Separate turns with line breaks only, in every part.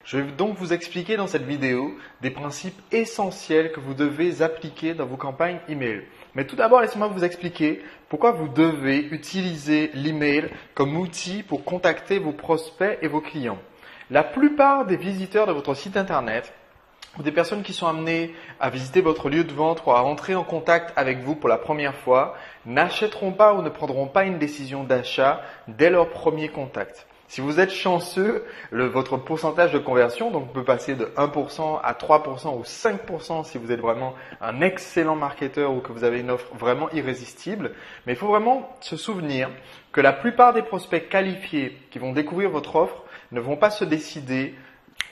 Je vais donc vous expliquer dans cette vidéo des principes essentiels que vous devez appliquer dans vos campagnes email. Mais tout d'abord, laissez-moi vous expliquer pourquoi vous devez utiliser l'email comme outil pour contacter vos prospects et vos clients. La plupart des visiteurs de votre site internet ou des personnes qui sont amenées à visiter votre lieu de vente ou à rentrer en contact avec vous pour la première fois n'achèteront pas ou ne prendront pas une décision d'achat dès leur premier contact. Si vous êtes chanceux, votre pourcentage de conversion donc peut passer de 1% à 3% ou 5% si vous êtes vraiment un excellent marketeur ou que vous avez une offre vraiment irrésistible. Mais il faut vraiment se souvenir que la plupart des prospects qualifiés qui vont découvrir votre offre ne vont pas se décider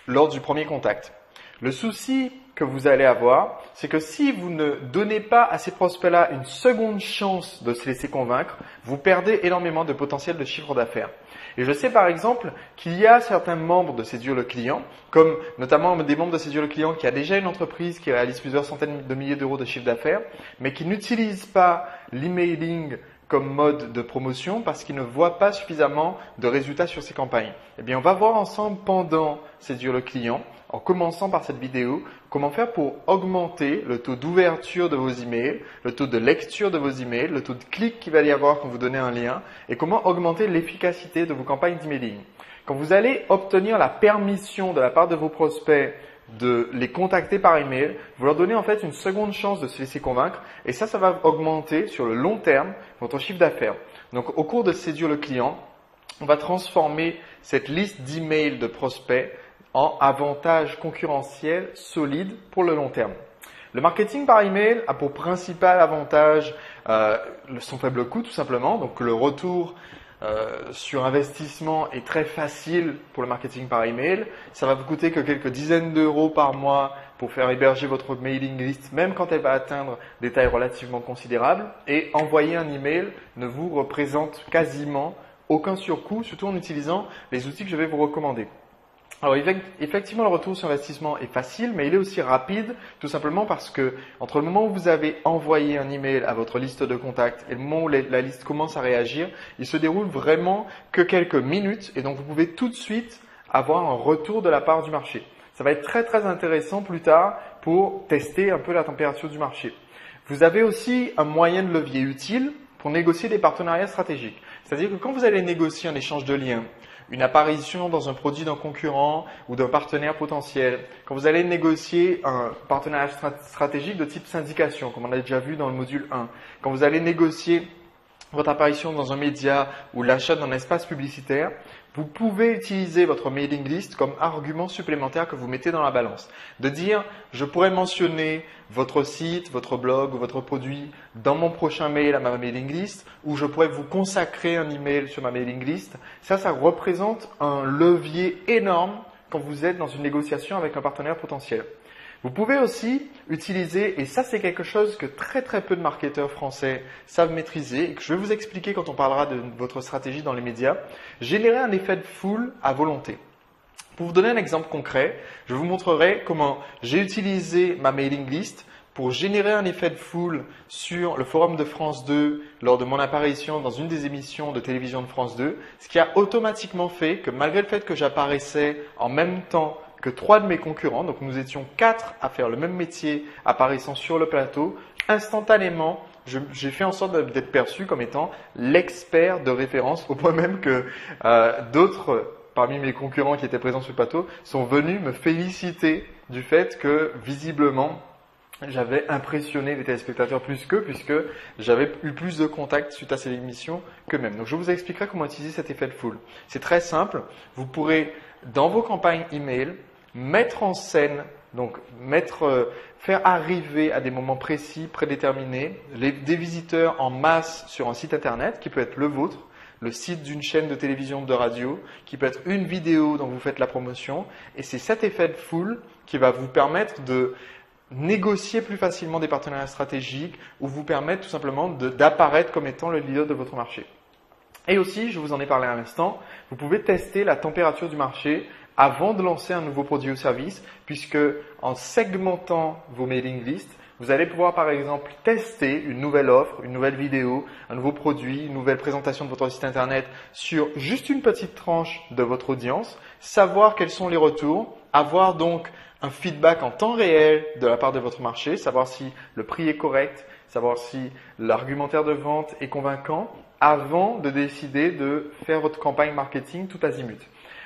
lors du premier contact. Le souci que vous allez avoir, c'est que si vous ne donnez pas à ces prospects-là une seconde chance de se laisser convaincre, vous perdez énormément de potentiel de chiffre d'affaires. Et je sais par exemple qu'il y a certains membres de Séduire le client, comme notamment des membres de Séduire le client qui a déjà une entreprise qui réalise plusieurs centaines de milliers d'euros de chiffre d'affaires, mais qui n'utilisent pas l'emailing comme mode de promotion parce qu'ils ne voient pas suffisamment de résultats sur ces campagnes. Eh bien, on va voir ensemble pendant Séduire le client, en commençant par cette vidéo, comment faire pour augmenter le taux d'ouverture de vos emails, le taux de lecture de vos emails, le taux de clic qu'il va y avoir quand vous donnez un lien et comment augmenter l'efficacité de vos campagnes d'emailing. Quand vous allez obtenir la permission de la part de vos prospects de les contacter par email, vous leur donnez en fait une seconde chance de se laisser convaincre et ça va augmenter sur le long terme votre chiffre d'affaires. Donc au cours de Séduire le client, on va transformer cette liste d'emails de prospects en avantage concurrentiel solide pour le long terme. Le marketing par email a pour principal avantage son faible coût tout simplement, donc le retour sur investissement est très facile pour le marketing par email. Ça va vous coûter que quelques dizaines d'euros par mois pour faire héberger votre mailing list, même quand elle va atteindre des tailles relativement considérables. Et envoyer un email ne vous représente quasiment aucun surcoût, surtout en utilisant les outils que je vais vous recommander. Alors effectivement, le retour sur investissement est facile, mais il est aussi rapide, tout simplement parce que entre le moment où vous avez envoyé un email à votre liste de contacts et le moment où la liste commence à réagir, il se déroule vraiment que quelques minutes et donc vous pouvez tout de suite avoir un retour de la part du marché. Ça va être très très intéressant plus tard pour tester un peu la température du marché. Vous avez aussi un moyen de levier utile pour négocier des partenariats stratégiques. C'est-à-dire que quand vous allez négocier un échange de liens, une apparition dans un produit d'un concurrent ou d'un partenaire potentiel, quand vous allez négocier un partenariat stratégique de type syndication, comme on a déjà vu dans le module 1, quand vous allez négocier votre apparition dans un média ou l'achat d'un espace publicitaire, vous pouvez utiliser votre mailing list comme argument supplémentaire que vous mettez dans la balance. De dire, je pourrais mentionner votre site, votre blog ou votre produit dans mon prochain mail à ma mailing list ou je pourrais vous consacrer un email sur ma mailing list. Ça représente un levier énorme quand vous êtes dans une négociation avec un partenaire potentiel. Vous pouvez aussi utiliser, et ça c'est quelque chose que très très peu de marketeurs français savent maîtriser et que je vais vous expliquer quand on parlera de votre stratégie dans les médias, générer un effet de foule à volonté. Pour vous donner un exemple concret, je vous montrerai comment j'ai utilisé ma mailing list pour générer un effet de foule sur le forum de France 2 lors de mon apparition dans une des émissions de télévision de France 2, ce qui a automatiquement fait que malgré le fait que j'apparaissais en même temps que 3 de mes concurrents, donc nous étions 4 à faire le même métier apparaissant sur le plateau, instantanément, j'ai fait en sorte d'être perçu comme étant l'expert de référence, au point même que d'autres parmi mes concurrents qui étaient présents sur le plateau sont venus me féliciter du fait que visiblement j'avais impressionné les téléspectateurs plus qu'eux puisque j'avais eu plus de contacts suite à ces émissions qu'eux-mêmes. Donc je vous expliquerai comment utiliser cet effet de foule. C'est très simple, vous pourrez dans vos campagnes email mettre en scène, donc faire arriver à des moments précis, prédéterminés, des visiteurs en masse sur un site internet qui peut être le vôtre, le site d'une chaîne de télévision, de radio, qui peut être une vidéo dont vous faites la promotion. Et c'est cet effet de foule qui va vous permettre de négocier plus facilement des partenariats stratégiques ou vous permettre tout simplement d'apparaître comme étant le leader de votre marché. Et aussi, je vous en ai parlé à l'instant, vous pouvez tester la température du marché avant de lancer un nouveau produit ou service, puisque en segmentant vos mailing lists, vous allez pouvoir par exemple tester une nouvelle offre, une nouvelle vidéo, un nouveau produit, une nouvelle présentation de votre site internet sur juste une petite tranche de votre audience, savoir quels sont les retours, avoir donc un feedback en temps réel de la part de votre marché, savoir si le prix est correct, savoir si l'argumentaire de vente est convaincant avant de décider de faire votre campagne marketing tout azimut.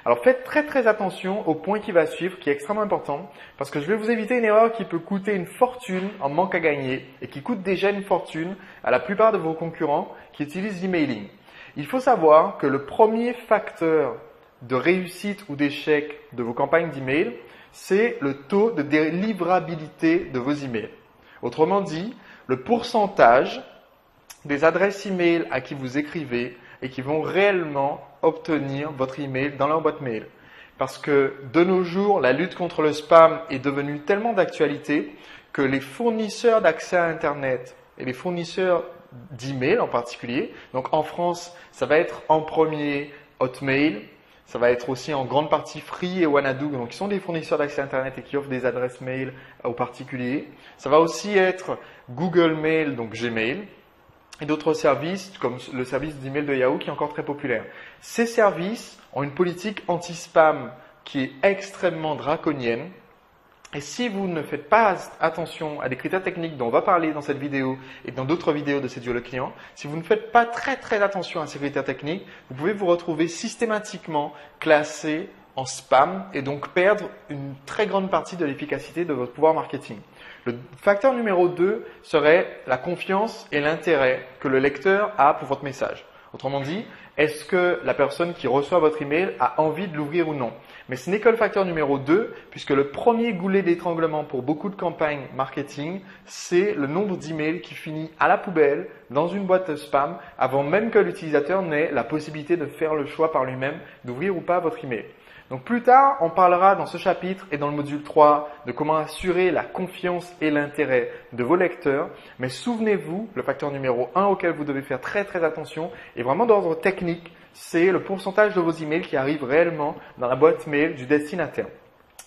Alors faites très attention au point qui va suivre, qui est extrêmement important, parce que je vais vous éviter une erreur qui peut coûter une fortune en manque à gagner et qui coûte déjà une fortune à la plupart de vos concurrents qui utilisent l'emailing. Il faut savoir que le premier facteur de réussite ou d'échec de vos campagnes d'email, c'est le taux de délivrabilité de vos emails. Autrement dit, le pourcentage des adresses email à qui vous écrivez et qui vont réellement obtenir votre email dans leur boîte mail. Parce que de nos jours, la lutte contre le spam est devenue tellement d'actualité que les fournisseurs d'accès à Internet et les fournisseurs d'email en particulier, donc en France, ça va être en premier Hotmail, ça va être aussi en grande partie Free et Wanadoo, donc qui sont des fournisseurs d'accès Internet et qui offrent des adresses mail aux particuliers. Ça va aussi être Google Mail, donc Gmail, et d'autres services comme le service d'email de Yahoo qui est encore très populaire. Ces services ont une politique anti-spam qui est extrêmement draconienne. Et si vous ne faites pas attention à des critères techniques dont on va parler dans cette vidéo et dans d'autres vidéos de Séduire le client, si vous ne faites pas très attention à ces critères techniques, vous pouvez vous retrouver systématiquement classé en spam et donc perdre une très grande partie de l'efficacité de votre pouvoir marketing. Le facteur numéro 2 serait la confiance et l'intérêt que le lecteur a pour votre message. Autrement dit, est-ce que la personne qui reçoit votre email a envie de l'ouvrir ou non? Mais ce n'est que le facteur numéro 2, puisque le premier goulet d'étranglement pour beaucoup de campagnes marketing, c'est le nombre d'emails qui finit à la poubelle, dans une boîte spam, avant même que l'utilisateur n'ait la possibilité de faire le choix par lui-même d'ouvrir ou pas votre email. Donc plus tard, on parlera dans ce chapitre et dans le module 3 de comment assurer la confiance et l'intérêt de vos lecteurs. Mais souvenez-vous, le facteur numéro 1 auquel vous devez faire très attention est vraiment d'ordre technique, c'est le pourcentage de vos emails qui arrivent réellement dans la boîte mail du destinataire.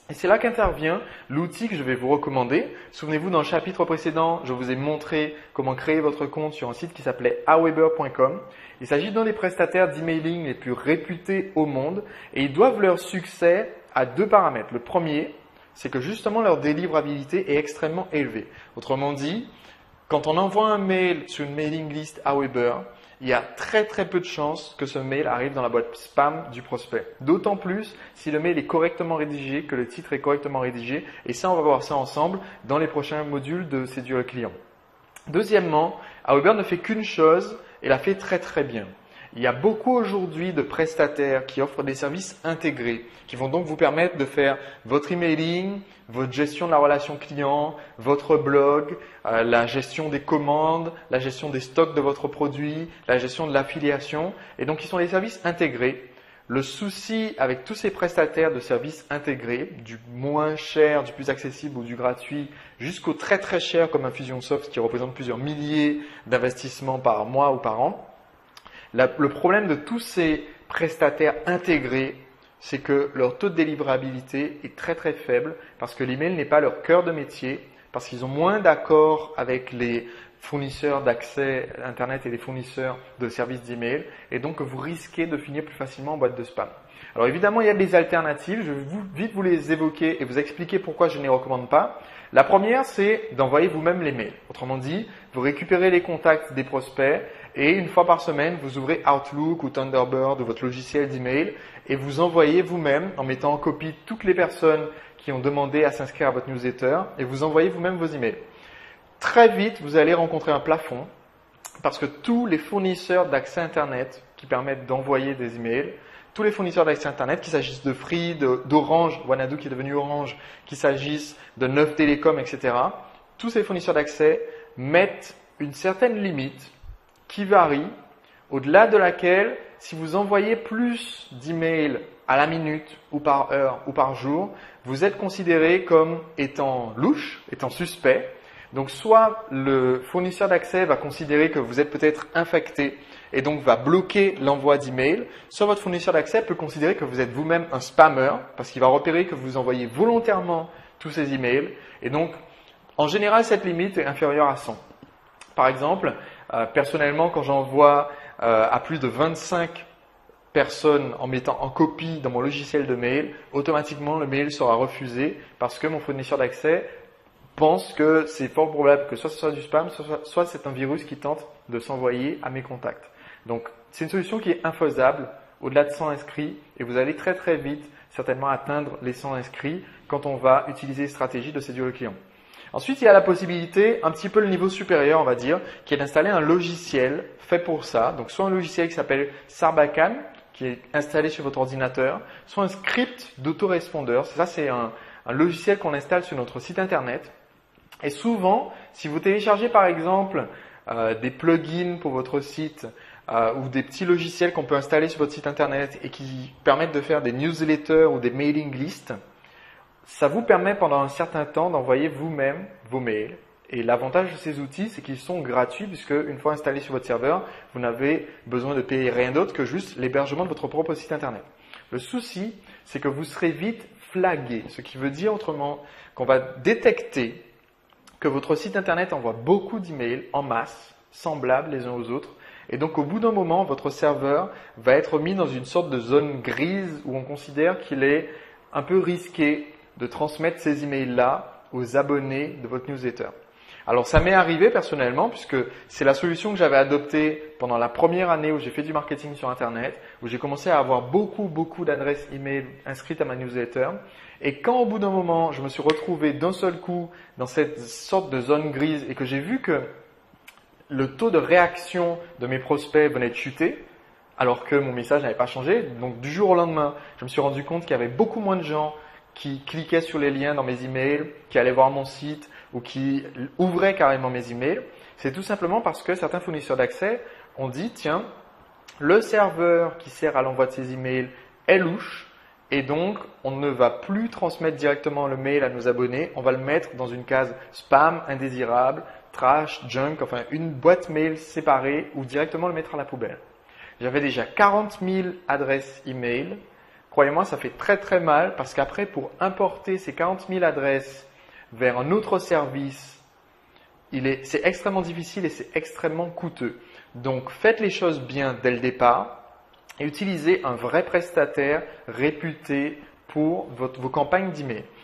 Et c'est là qu'intervient l'outil que je vais vous recommander. Souvenez-vous, dans le chapitre précédent, je vous ai montré comment créer votre compte sur un site qui s'appelait aweber.com. Il s'agit d'un des prestataires d'emailing les plus réputés au monde et ils doivent leur succès à 2 paramètres. Le premier, c'est que justement leur délivrabilité est extrêmement élevée. Autrement dit, quand on envoie un mail sur une mailing list Aweber, il y a très peu de chances que ce mail arrive dans la boîte spam du prospect. D'autant plus si le mail est correctement rédigé, que le titre est correctement rédigé. Et ça, on va voir ça ensemble dans les prochains modules de Séduire le client. Deuxièmement, Aweber ne fait qu'une chose et la fait très bien. Il y a beaucoup aujourd'hui de prestataires qui offrent des services intégrés, qui vont donc vous permettre de faire votre emailing, votre gestion de la relation client, votre blog, la gestion des commandes, la gestion des stocks de votre produit, la gestion de l'affiliation. Et donc, ils sont des services intégrés. Le souci avec tous ces prestataires de services intégrés, du moins cher, du plus accessible ou du gratuit, jusqu'au très cher comme Infusionsoft qui représente plusieurs milliers d'investissements par mois ou par an, le problème de tous ces prestataires intégrés, c'est que leur taux de délivrabilité est très faible parce que l'email n'est pas leur cœur de métier, parce qu'ils ont moins d'accords avec les fournisseurs d'accès Internet et les fournisseurs de services d'email et donc vous risquez de finir plus facilement en boîte de spam. Alors évidemment, il y a des alternatives, je vais vite vous les évoquer et vous expliquer pourquoi je ne les recommande pas. La première, c'est d'envoyer vous-même les mails. Autrement dit, vous récupérez les contacts des prospects et une fois par semaine, vous ouvrez Outlook ou Thunderbird ou votre logiciel d'email et vous envoyez vous-même en mettant en copie toutes les personnes qui ont demandé à s'inscrire à votre newsletter et vous envoyez vous-même vos emails. Très vite, vous allez rencontrer un plafond parce que tous les fournisseurs d'accès Internet qui permettent d'envoyer des emails, tous les fournisseurs d'accès Internet, qu'il s'agisse de Free, d'Orange, Wanadoo qui est devenu Orange, qu'il s'agisse de Neuf Télécom, etc., tous ces fournisseurs d'accès mettent une certaine limite qui varie, au-delà de laquelle, si vous envoyez plus d'emails à la minute ou par heure ou par jour, vous êtes considéré comme étant louche, étant suspect. Donc soit le fournisseur d'accès va considérer que vous êtes peut-être infecté et donc va bloquer l'envoi d'emails, soit votre fournisseur d'accès peut considérer que vous êtes vous-même un spammer parce qu'il va repérer que vous envoyez volontairement tous ces emails et donc en général cette limite est inférieure à 100. Par exemple, personnellement quand j'envoie à plus de 25 personne en mettant en copie dans mon logiciel de mail, automatiquement le mail sera refusé parce que mon fournisseur d'accès pense que c'est fort probable que soit ce soit du spam, soit c'est un virus qui tente de s'envoyer à mes contacts. Donc, c'est une solution qui est infaisable au-delà de 100 inscrits et vous allez très très vite certainement atteindre les 100 inscrits quand on va utiliser les stratégies de séduire le client. Ensuite, il y a la possibilité, un petit peu le niveau supérieur, on va dire, qui est d'installer un logiciel fait pour ça. Donc, soit un logiciel qui s'appelle Sarbacane, qui est installé sur votre ordinateur, soit un script d'autorespondeur. Ça, c'est un logiciel qu'on installe sur notre site internet. Et souvent, si vous téléchargez par exemple des plugins pour votre site ou des petits logiciels qu'on peut installer sur votre site internet et qui permettent de faire des newsletters ou des mailing lists, ça vous permet pendant un certain temps d'envoyer vous-même vos mails. Et l'avantage de ces outils, c'est qu'ils sont gratuits puisque une fois installés sur votre serveur, vous n'avez besoin de payer rien d'autre que juste l'hébergement de votre propre site internet. Le souci, c'est que vous serez vite flagué, ce qui veut dire autrement qu'on va détecter que votre site internet envoie beaucoup d'emails en masse, semblables les uns aux autres. Et donc au bout d'un moment, votre serveur va être mis dans une sorte de zone grise où on considère qu'il est un peu risqué de transmettre ces emails-là aux abonnés de votre newsletter. Alors ça m'est arrivé personnellement puisque c'est la solution que j'avais adoptée pendant la première année où j'ai fait du marketing sur Internet, où j'ai commencé à avoir beaucoup d'adresses email inscrites à ma newsletter. Et quand au bout d'un moment, je me suis retrouvé d'un seul coup dans cette sorte de zone grise et que j'ai vu que le taux de réaction de mes prospects venait de chuter, alors que mon message n'avait pas changé, donc du jour au lendemain, je me suis rendu compte qu'il y avait beaucoup moins de gens qui cliquaient sur les liens dans mes emails, qui allaient voir mon site ou qui ouvraient carrément mes emails. C'est tout simplement parce que certains fournisseurs d'accès ont dit, tiens, le serveur qui sert à l'envoi de ces emails est louche et donc on ne va plus transmettre directement le mail à nos abonnés, on va le mettre dans une case spam, indésirable, trash, junk, enfin une boîte mail séparée ou directement le mettre à la poubelle. J'avais déjà 40 000 adresses email. Croyez-moi, ça fait très mal parce qu'après, pour importer ces 40 000 adresses vers un autre service, c'est extrêmement difficile et c'est extrêmement coûteux. Donc, faites les choses bien dès le départ et utilisez un vrai prestataire réputé pour vos campagnes d'email.